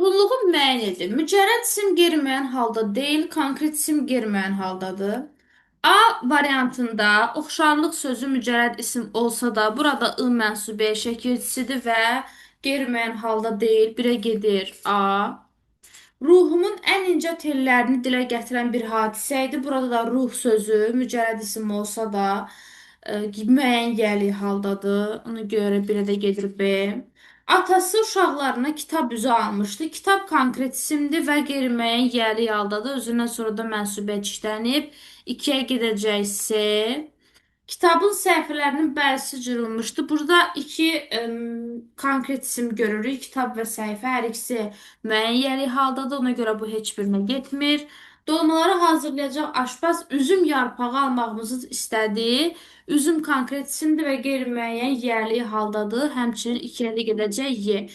Uyğunluğu müəyyən edin. Mücərrəd isim qeyri-müəyyən halda deyil, konkret isim qeyri-müəyyən haldadır. A variantında oxşarlıq sözü mücərrəd isim olsa da, burada I mənsubiyyət şəkilçisidir və qeyri-müəyyən halda deyil. Birə gedir A. Ruhumun ən incə tellərini dilə gətirən bir hadisə idi. Burada da ruh sözü mücərrəd isim olsa da müəyyən yəli haldadır. Ona görə birə də gedir B. Atası uşaqlarına kitab üzü almışdı. Kitab konkret isimdir və qeyri-müəyyən yəli haldadır. Özündən sonra da mənsubiyyət işlənib. 2-yə gedəcək C. Kitabın səhifələrinin bərisi cırılmışdı. Burada iki konkret isim görürük. Kitab və səhifə hər ikisi müəyyən haldadır. Ona görə bu heç birinə getmir. Dolmaları hazırlayacaq aşpaz üzüm yarpağı almağımızı istədi. Üzüm konkret isimdir və qeyri-müəyyən yerli haldadır. Həmçinin 2-yə də gedəcək Y.